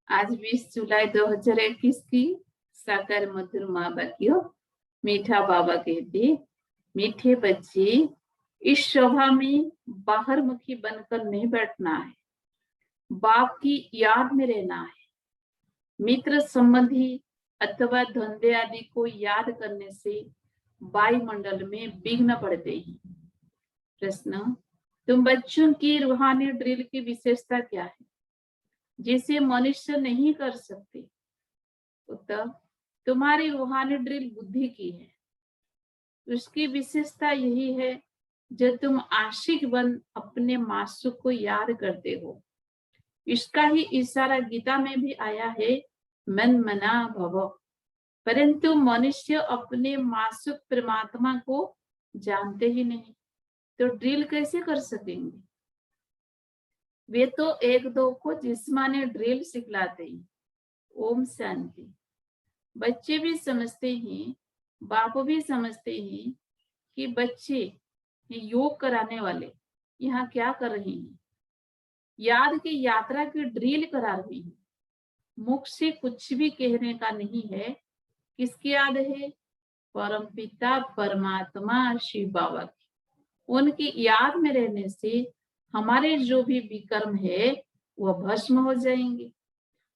आज 20 जुलाई 2021 की साकार मधुर माँ बाकियों। मीठा बाबा कहते, मीठे बच्चे, इस सभा में बाहर मुखी बनकर नहीं बैठना है, बाप की याद में रहना है। मित्र संबंधी अथवा धंधे आदि को याद करने से वायुमंडल में विघ्न पड़ते हैं। प्रश्न, तुम बच्चों की रूहानी ड्रिल की विशेषता क्या है जिसे मनुष्य नहीं कर सकते? उत्तर, तुम्हारी रूहानी ड्रिल बुद्धि की है। उसकी विशेषता यही है जो तुम आशिक बन अपने मासूक को याद करते हो। इसका ही इशारा गीता में भी आया है, मन मना भव। परंतु मनुष्य अपने मासूक परमात्मा को जानते ही नहीं, तो ड्रिल कैसे कर सकेंगे? वे तो एक दो को जिस्मानी ड्रिल सिखलाते हैं। ओम शांति। बच्चे भी समझते हैं, बाप भी समझते हैं कि बच्चे योग कराने वाले यहाँ क्या कर रहे हैं, याद की यात्रा की ड्रिल करा रहे हैं। मुख से कुछ भी कहने का नहीं है। किसकी याद है? परमपिता परमात्मा शिव बाबा की। उनकी याद में रहने से हमारे जो भी विकर्म है वह भस्म हो जाएंगे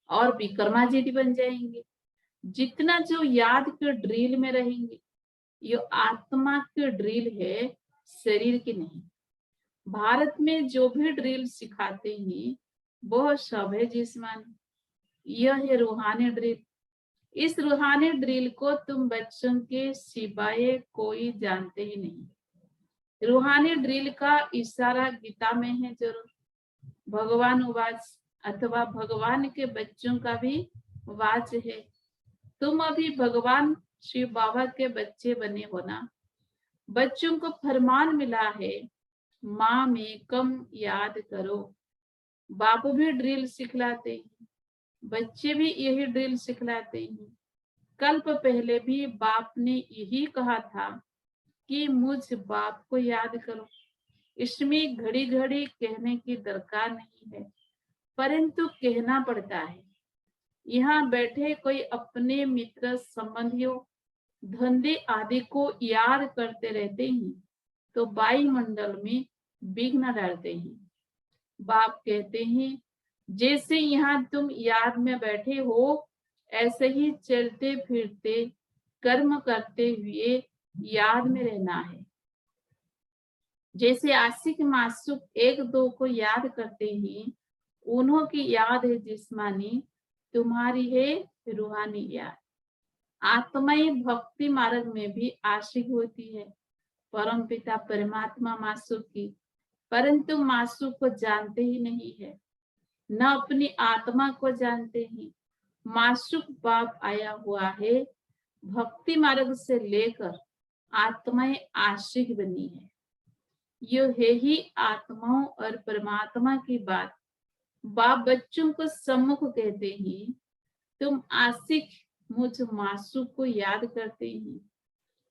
और विकर्माजीत बन जाएंगे। जितना जो याद के ड्रिल में रहेंगे, ये आत्मा की ड्रिल है, शरीर की नहीं। भारत में जो भी ड्रिल सिखाते हैं वह सब है जिस्मानी। यह है रूहानी ड्रिल। इस रूहानी ड्रिल को तुम बच्चों के सिवाय कोई जानते ही नहीं। रूहानी ड्रिल का इशारा गीता में है जरूर। भगवान उवाच अथवा भगवान के बच्चों का भी वाच है। तुम अभी भगवान शिव बाबा के बच्चे बने हो ना। बच्चों को फरमान मिला है, माँ में कम याद करो। बाप भी ड्रिल सिखलाते हैं, बच्चे भी यही ड्रिल सिखलाते हैं। कल्प पहले भी बाप ने यही कहा था कि मुझ बाप को याद करो। इसमें घड़ी घड़ी कहने की दरकार नहीं है, परंतु कहना पड़ता है। यहाँ बैठे कोई अपने मित्र संबंधियों धंधे आदि को याद करते रहते हैं तो वायुमंडल में विघ्न डालते हैं। बाप कहते हैं, जैसे यहाँ तुम याद में बैठे हो, ऐसे ही चलते फिरते कर्म करते हुए याद में रहना है। जैसे आशिक मासूक एक दो को याद करते हैं, उन्हों की याद है जिस्मानी, तुम्हारी है रूहानी याद। आत्माई भक्ति मार्ग में भी आशिक होती है परम पिता परमात्मा मासूक की, परंतु मासूक को जानते ही नहीं है, न अपनी आत्मा को जानते हैं। मासूक बाप आया हुआ है, भक्ति मार्ग से लेकर आत्माएं आशिक बनी है। यह है ही आत्माओं और परमात्मा की बात। बाप बच्चों को सम्मुख कहते हैं, तुम आशिक मुझ मासूक को याद करते हैं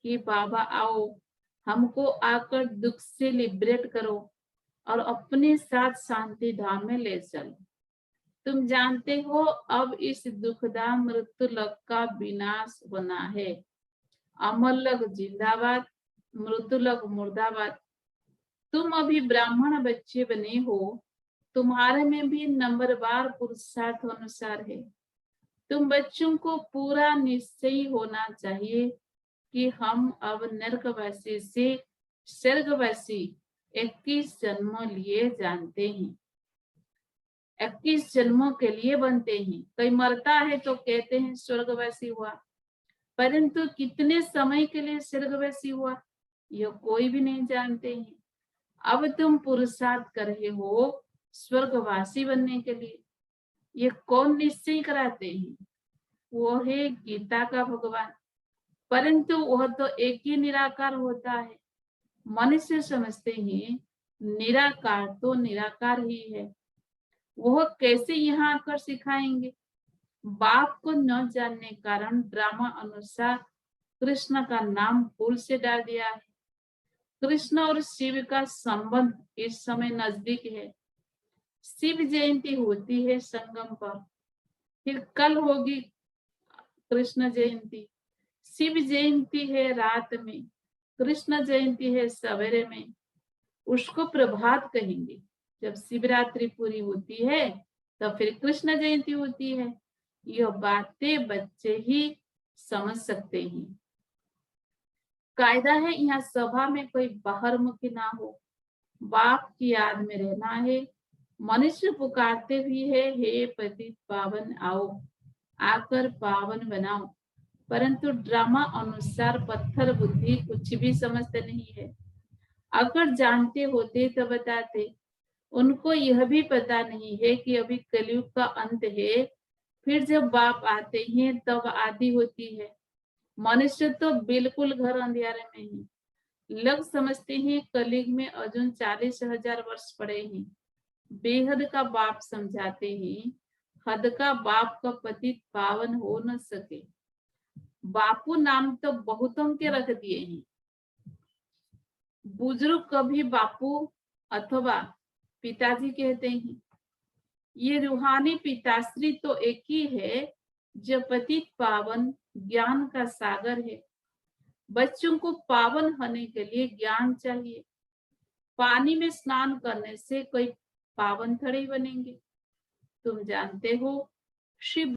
कि बाबा आओ, हमको आकर दुख से लिबरेट करो और अपने साथ शांति धाम में ले चलो। तुम जानते हो अब इस दुखदा मृत्यु लोक का विनाश होना है। अमर लोक जिंदाबाद, मृत्यु लोक मुर्दाबाद। तुम अभी ब्राह्मण बच्चे बने हो, तुम्हारे में भी नंबरवार पुरुषार्थ अनुसार है। तुम बच्चों को पूरा निश्चय होना चाहिए कि हम अब नरकवासी से स्वर्गवासी 21 जन्मों लिए जानते हैं। 21 जन्मों के लिए बनते हैं। कोई मरता है तो कहते हैं स्वर्गवासी हुआ, परंतु कितने समय के लिए स्वर्गवासी हुआ यह कोई भी नहीं जानते हैं। अब तुम पुरुषार्थ कर रहे हो स्वर्गवासी बनने के लिए। ये कौन निश्चय कराते हैं? वो है गीता का भगवान, परंतु वह तो एक ही निराकार होता है। मनुष्य समझते हैं निराकार तो निराकार ही है, वह कैसे यहाँ आकर सिखाएंगे? बाप को न जानने कारण ड्रामा अनुसार कृष्ण का नाम भूल से डाल दिया है। कृष्ण और शिव का संबंध इस समय नजदीक है। शिव जयंती होती है संगम पर, फिर कल होगी कृष्ण जयंती, शिव जयंती है रात में, कृष्ण जयंती है सवेरे में, उसको प्रभात कहेंगे। जब शिवरात्रि पूरी होती है तो फिर कृष्ण जयंती होती है। यह बातें बच्चे ही समझ सकते हैं। कायदा है यहाँ सभा में कोई बाहरमुखी ना हो, बाप की याद में रहना है। मनुष्य पुकारते भी है, हे पतित पावन आओ, आकर पावन बनाओ, परंतु ड्रामा अनुसार पत्थर बुद्धि कुछ भी समझते नहीं है। अगर जानते होते तो बताते। उनको यह भी पता नहीं है कि अभी कलयुग का अंत है, फिर जब बाप आते हैं तब आदि होती है। मनुष्य तो बिल्कुल घर अंधियारे में ही लग समझते हैं कलयुग में अजून 40,000 वर्ष पड़े हैं। बेहद का बाप समझाते हैं, हद का बाप का पतित पावन हो न सके। बापू नाम तो बहुतों के रख दिए हैं। बुजुर्ग कभी बापू अथवा पिताजी कहते हैं। ये रूहानी पिताश्री तो एक ही है जो पतित पावन ज्ञान का सागर है। बच्चों को पावन होने के लिए ज्ञान चाहिए। पानी में स्नान करने से कोई पावन थोड़ी बनेंगे। तुम जानते हो शिव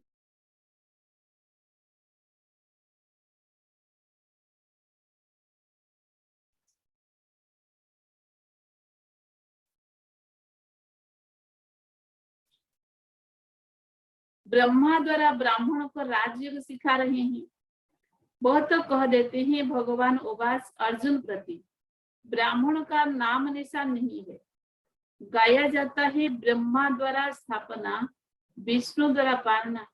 ब्रह्मा द्वारा ब्राह्मणों को राजयोग सिखा रहे हैं। बहुत तो कह देते हैं भगवान उवास अर्जुन प्रति, ब्राह्मण का नाम निशान नहीं है। गाया जाता है ब्रह्मा द्वारा स्थापना, विष्णु द्वारा पालना।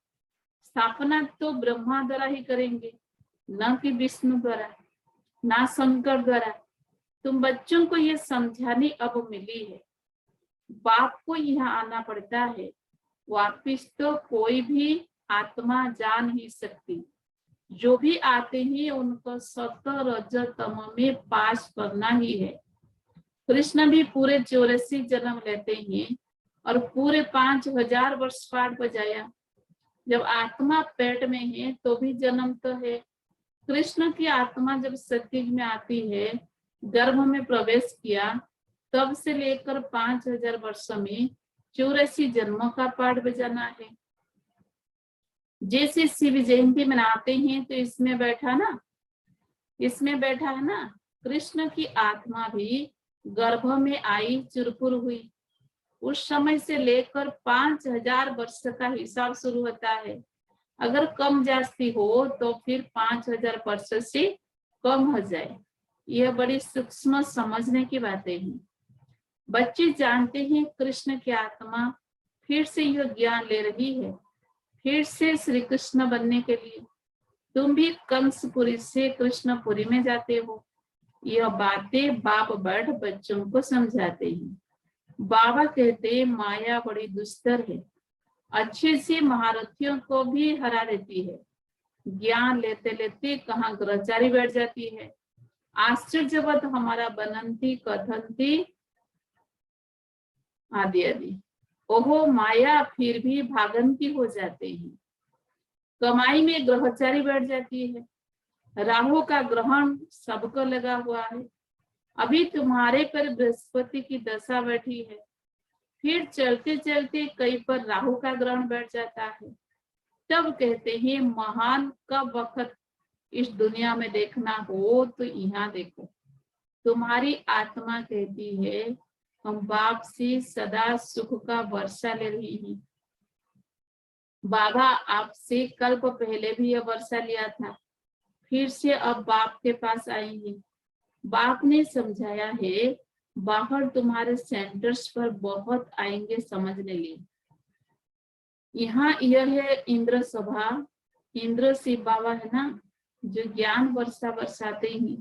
स्थापना तो ब्रह्मा द्वारा ही करेंगे, न कि विष्णु द्वारा, ना शंकर द्वारा। तुम बच्चों को ये समझानी अब मिली है। बाप को यहाँ आना पड़ता है, वापिस तो कोई भी आत्मा जा नहीं सकती। जो भी आते हैं उनको सत्व रज तम में पास करना ही है। कृष्ण भी पूरे 84 जन्म लेते हैं और पूरे 5000 वर्ष पाठ बजाया। जब आत्मा पेट में है तो भी जन्म तो है। कृष्ण की आत्मा जब सतयुग में आती है, गर्भ में प्रवेश किया, तब से लेकर 5000 वर्ष में 84 जन्मों का पाठ बजाना है। जैसे शिव जयंती मनाते हैं तो इसमें बैठा है ना, कृष्ण की आत्मा भी गर्भ में आई, चुरपुर हुई। उस समय से लेकर 5000 वर्ष का हिसाब शुरू होता है। अगर कम जास्ती हो तो फिर 5000 वर्ष से कम हो जाए। यह बड़ी सूक्ष्म समझने की बातें हैं। बच्चे जानते हैं कृष्ण की आत्मा फिर से यह ज्ञान ले रही है, फिर से श्री कृष्ण बनने के लिए। तुम भी कंसपुरी से कृष्णपुरी में जाते हो। यह बातें बाप बैठ बच्चों को समझाते हैं। बाबा कहते माया बड़ी दुस्तर है, अच्छे से महारथियों को भी हरा देती है। ज्ञान लेते लेते कहाँ ग्रहचारी बैठ जाती है। आश्चर्यवत हमारा बनंती कथंती आदि आदि। ओहो माया फिर भी भागंती हो जाते हैं। कमाई में ग्रहचारी बैठ जाती है। राहु का ग्रहण सबको लगा हुआ है। अभी तुम्हारे पर बृहस्पति की दशा बैठी है, फिर चलते चलते कई पर राहु का ग्रहण बैठ जाता है। तब कहते हैं महान का वक्त इस दुनिया में देखना हो तो यहाँ देखो। तुम्हारी आत्मा कहती है हम बाप से सदा सुख का वर्षा ले रही हैं। बाबा आपसे कल्प पहले भी यह वर्षा लिया था, फिर से अब बाप के पास आएंगे। बाप ने समझाया है बाहर तुम्हारे सेंटर्स पर बहुत आएंगे समझने लिए। यहाँ यह है इंद्र सभा, इंद्र शिव बाबा है ना जो ज्ञान वर्षा बरसाते ही।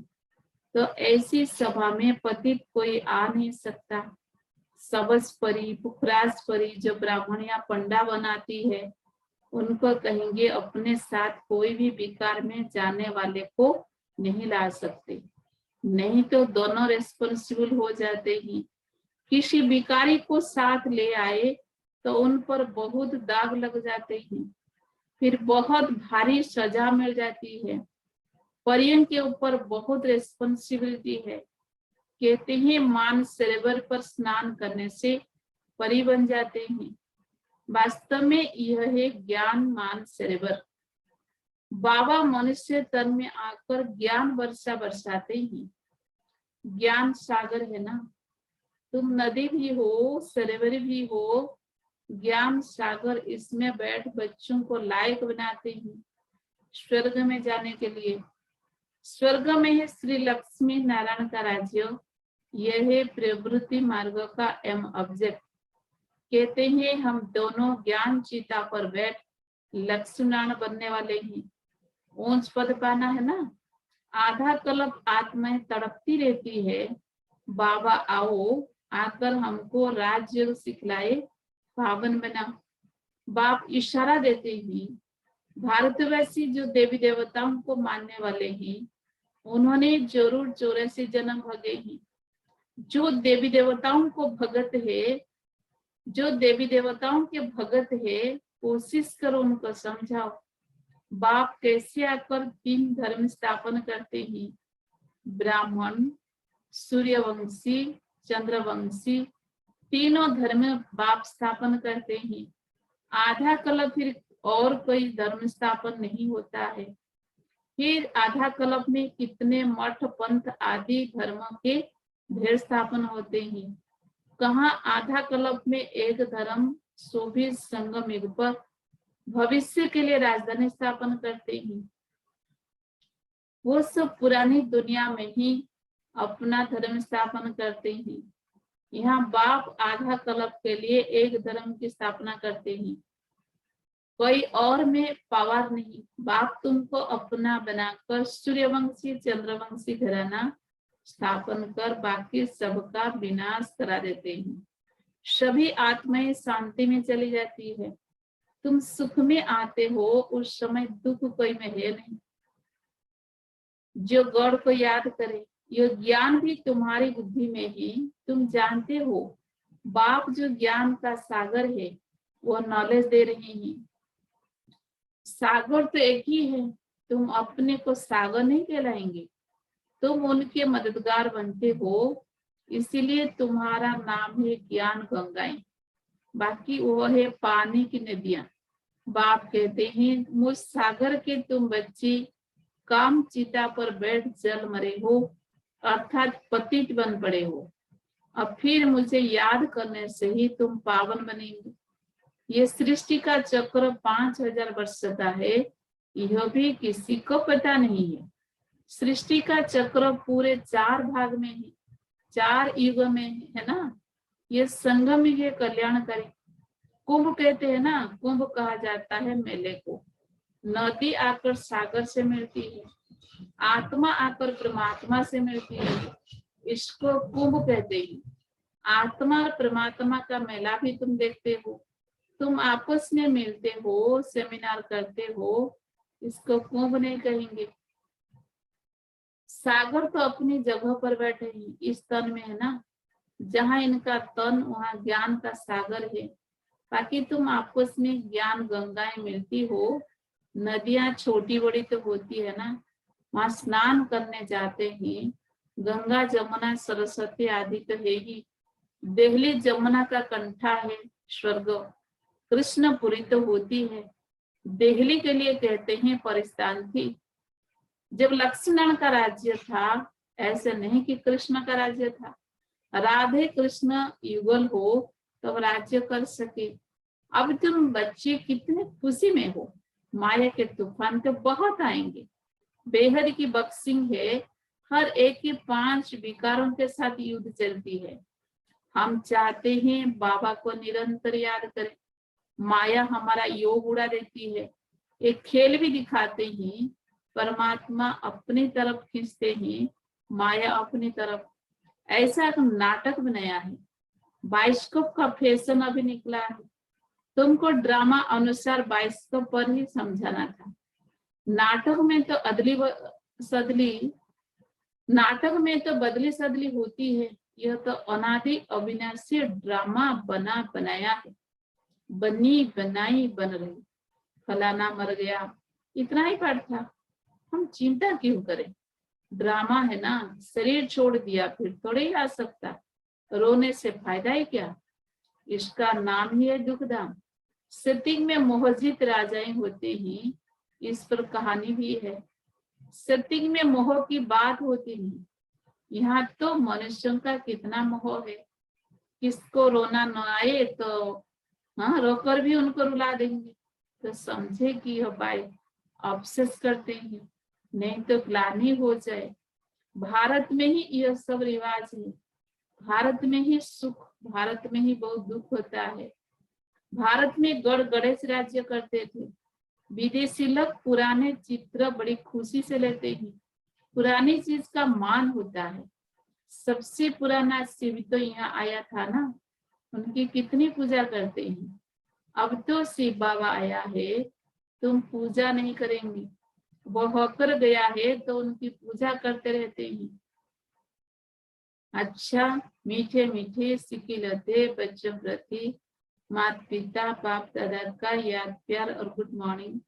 तो ऐसी सभा में पतित कोई आ नहीं सकता। सबस परी पुखराज परी जो ब्राह्मण या पंडा बनाती है, उनको कहेंगे अपने साथ कोई भी विकार में जाने वाले को नहीं ला सकते, नहीं तो दोनों रेस्पॉन्सिबल हो जाते हैं। किसी विकारी को साथ ले आए तो उन पर बहुत दाग लग जाते हैं। फिर बहुत भारी सजा मिल जाती है, परियों के ऊपर बहुत रिस्पॉन्सिबिलिटी है। कहते हैं मान सरोवर पर स्नान करने से परी बन जाते हैं। वास्तव में यह है ज्ञान मान सरोवर। बाबा मनुष्य तन में आकर ज्ञान वर्षा बरसाते हैं। ज्ञान सागर है ना, तुम नदी भी हो, सरोवर भी हो, ज्ञान सागर, इसमें बैठ बच्चों को लायक बनाते हैं स्वर्ग में जाने के लिए। स्वर्ग में है श्री लक्ष्मी नारायण का राज्य। यह है प्रवृत्ति मार्ग का एम ऑब्जेक्ट। कहते हैं हम दोनों ज्ञान चीता पर बैठ लक्ष्मण बनने वाले हैं। ऊंच पद पाना है ना। आधा कल्प आत्माएं तड़पती रहती है, बाबा आओ आकर हमको राजयोग सिखलाए, पावन बना। बाप इशारा देते हैं। भारतवासी जो देवी देवताओं को मानने वाले हैं, उन्होंने जरूर 84 जन्म भगे हैं। जो देवी देवताओं को भगत है, जो देवी देवताओं के भगत है, कोशिश करो उनको समझाओ। बाप कैसे आकर 3 धर्म स्थापन करते हैं, ब्राह्मण, सूर्यवंशी, चंद्रवंशी, तीनों धर्म बाप स्थापन करते हैं। आधा कल्प फिर और कोई धर्म स्थापन नहीं होता है। फिर आधा कल्प में कितने मठ पंथ आदि धर्मों के ढेर स्थापन होते हैं। कहाँ आधा कल्प में एक धर्म शोभित संगम युग पर भविष्य के लिए राजधानी स्थापन करते हैं। वो सब पुरानी दुनिया में ही अपना धर्म स्थापन करते हैं। यहाँ बाप आधा कल्प के लिए एक धर्म की स्थापना करते हैं। कोई और में पावर नहीं। बाप तुमको अपना बनाकर सूर्यवंशी चंद्रवंशी घराना स्थापन कर बाकी सबका विनाश करा देते हैं। सभी आत्माएं शांति में चली जाती है। तुम सुख में आते हो, उस समय दुख कोई में है नहीं। जो गौर को याद करे, यह ज्ञान भी तुम्हारी बुद्धि में ही। तुम जानते हो बाप जो ज्ञान का सागर है, वो नॉलेज दे रहे हैं। सागर तो एक ही है, तुम अपने को सागर नहीं कहलाएंगे, तुम उनके मददगार बनते हो। इसीलिए तुम्हारा नाम है ज्ञान गंगाएं, बाकी वो है पानी की नदियां। बाप कहते हैं मुझ सागर के तुम बच्चे काम चिता पर बैठ जल मरे हो, अर्थात पतित बन पड़े हो। अब फिर मुझे याद करने से ही तुम पावन बनेंगे। ये सृष्टि का चक्र 5000 वर्ष का है, यह भी किसी को पता नहीं है। सृष्टि का चक्र पूरे 4 भाग में है, 4 युग में है ना। ये संगम युग कल्याणकारी। कुंभ कहते हैं ना, कुंभ कहा जाता है मेले को। नदी आकर सागर से मिलती है, आत्मा आकर परमात्मा से मिलती है, इसको कुंभ कहते हैं। आत्मा और परमात्मा का मेला भी तुम देखते हो। तुम आपस में मिलते हो, सेमिनार करते हो, इसको कुंभ नहीं कहेंगे। सागर तो अपनी जगह पर बैठे हैं, इस तन में है ना। जहां इनका तन वहां ज्ञान का सागर है। बाकी तुम आपस में ज्ञान गंगाएं मिलती हो। नदियां छोटी बड़ी तो होती है ना, वहां स्नान करने जाते हैं। गंगा जमुना सरस्वती आदि तो है ही। देहली जमुना का कंठा है स्वर्ग। कृष्णपुरी तो होती है। देहली के लिए कहते हैं परिस्तान थी। जब लक्ष्मण का राज्य था, ऐसे नहीं कि कृष्ण का राज्य था। राधे कृष्ण युगल हो तब राज्य कर सके। अब तुम बच्चे कितने खुशी में हो। माया के तूफान तो बहुत आएंगे। बेहद की बक्सिंग है, हर एक के 5 विकारों के साथ युद्ध चलती है। हम चाहते हैं बाबा को निरंतर याद करें। माया हमारा योग उड़ा देती है। एक खेल भी दिखाते हैं, परमात्मा अपनी तरफ खींचते हैं, माया अपनी तरफ। ऐसा एक नाटक बनाया है। बाइस्कोप का फैशन अभी निकला है। तुमको ड्रामा अनुसार बाइस्कोप पर ही समझाना था। नाटक में तो बदली सदली होती है। यह तो अनादि अविनाशी ड्रामा बना बनाया है। बनी बनाई बन रही। फलाना मर गया, इतना ही पाठ था। हम चिंता क्यों करें? ड्रामा है ना, शरीर छोड़ दिया फिर थोड़े ही आ सकता, रोने से फायदा ही क्या? इसका नाम ही है दुखधाम। सेटिंग में मोहजित राजाएं होते ही इस पर कहानी भी है। सेटिंग में मोह की बात होती नहीं। यहाँ तो मनुष्यों का कितना मोह है, किसको रोना न आए तो हाँ रोकर भी उनको रुला देंगे। तो समझे कि यह बाई ऑब्सेस करते हैं, नहीं तो ग्लानि हो जाए। भारत में ही यह सब रिवाज है, भारत में ही सुख, भारत में ही बहुत दुख होता है। भारत में गढ़ गणेश राज्य करते थे। विदेशी लोग पुराने चित्र बड़ी खुशी से लेते हैं, पुरानी चीज का मान होता है। सबसे पुराना शिव तो यहाँ आया था ना, उनकी कितनी पूजा करते हैं। अब तो शिव बाबा आया है, तुम पूजा नहीं करेंगे, वो होकर गया है तो उनकी पूजा करते रहते हैं। अच्छा, मीठे मीठे सिकिलते बच्चों प्रति माता पिता बाप दादा का याद प्यार और गुड मॉर्निंग।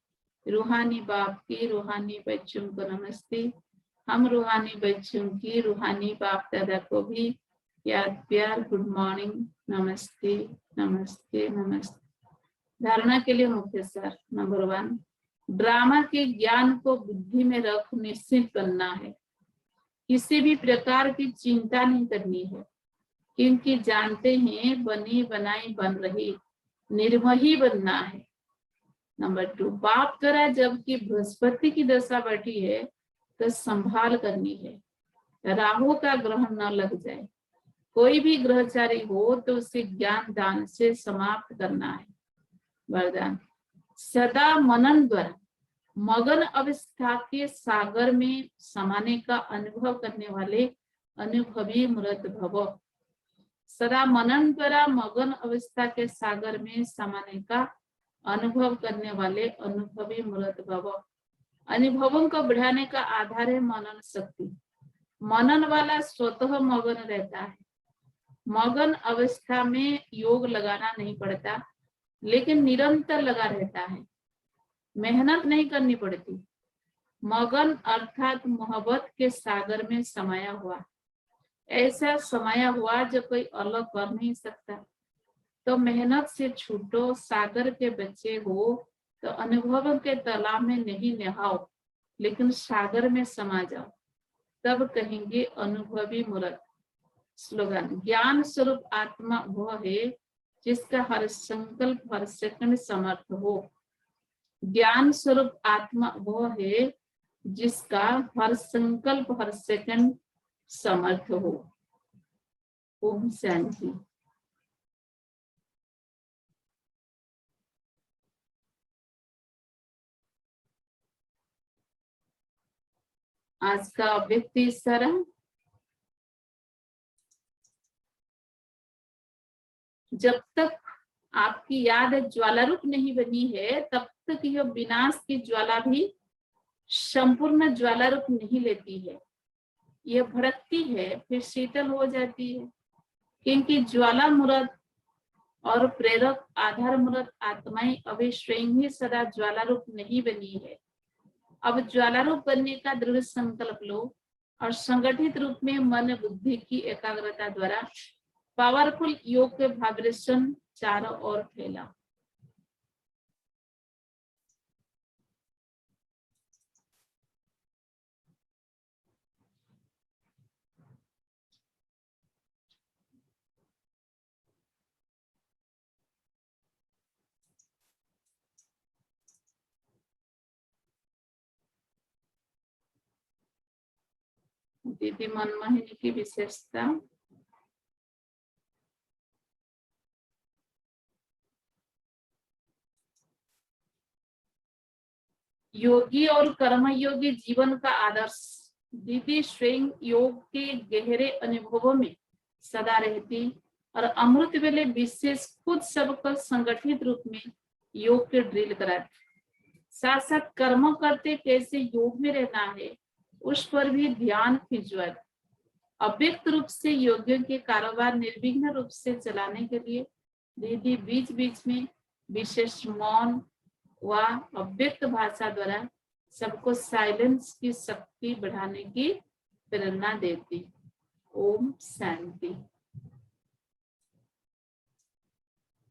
रूहानी बाप की रूहानी बच्चों को नमस्ते। हम रूहानी बच्चों की रूहानी बाप दादा को भी याद प्यार गुड मॉर्निंग, नमस्ते नमस्ते नमस्ते। धारणा के लिए मुख्य सार नंबर 1, ड्रामा के ज्ञान को बुद्धि में रख निश्चित बनना है। किसी भी प्रकार की चिंता नहीं करनी है, क्योंकि जानते हैं बनी बनाई बन रही, निर्मोही बनना है। नंबर 2, बाप द्वारा जबकि बृहस्पति की दशा बैठी है तो संभाल करनी है, राहु का ग्रहण न लग जाए। कोई भी ग्रहचारी हो तो उसे ज्ञान दान से समाप्त करना है। वरदान, सदा मनन द्वारा मगन अवस्था के सागर में समाने का अनुभव करने वाले अनुभवी मूर्त भव। सदा मनन द्वारा मगन अवस्था के सागर में समाने का अनुभव करने वाले अनुभवी मूर्त भव। अनुभवों को बढ़ाने का आधार है मनन शक्ति। मनन वाला स्वतः मगन रहता है। मगन अवस्था में योग लगाना नहीं पड़ता, लेकिन निरंतर लगा रहता है, मेहनत नहीं करनी पड़ती। मगन अर्थात मोहब्बत के सागर में समाया हुआ, ऐसा समाया हुआ जो कोई अलग कर नहीं सकता। तो मेहनत से छूटो, सागर के बच्चे हो तो अनुभवों के तालाब में नहीं नहाओ, लेकिन सागर में समा जाओ, तब कहेंगे अनुभवी मूर्त। स्लोगन, ज्ञान स्वरूप आत्मा वह है जिसका हर संकल्प हर सेकंड समर्थ हो। ज्ञान स्वरूप आत्मा वह है जिसका हर संकल्प हर सेकंड समर्थ हो। ओम शांति। आज का व्यक्ति सरम, जब तक आपकी याद ज्वालारूप नहीं बनी है तब तक यह विनाश की ज्वाला भी संपूर्ण ज्वालारूप नहीं लेती है। यह भड़कती है फिर शीतल हो जाती है, क्योंकि ज्वाला मूर्त और प्रेरक आधार मूर्त आत्माएं अभी स्वयं ही सदा ज्वालारूप नहीं बनी है। अब ज्वालारूप बनने का दृढ़ संकल्प लो और संगठित रूप में मन बुद्धि की एकाग्रता द्वारा पावरफुल योग के वाइब्रेशन चारों ओर फैला। दीदी मनमोहिनी की विशेषता, योगी और कर्मयोगी जीवन का आदर्श। दीदी स्वयं योग के गहरे अनुभवों में सदा रहती और अमृत वेले विशेष खुद सबको संगठित रूप में योग के ड्रिल कराती। साथ साथ कर्म करते कैसे योग में रहना है उस पर भी ध्यान खिंचवाती। अव्यक्त रूप से योगियों के कारोबार निर्विघ्न रूप से चलाने के लिए दीदी बीच बीच में विशेष मौन वह अव्यक्त भाषा द्वारा सबको साइलेंस की शक्ति बढ़ाने की प्रेरणा देती। ओम शांति।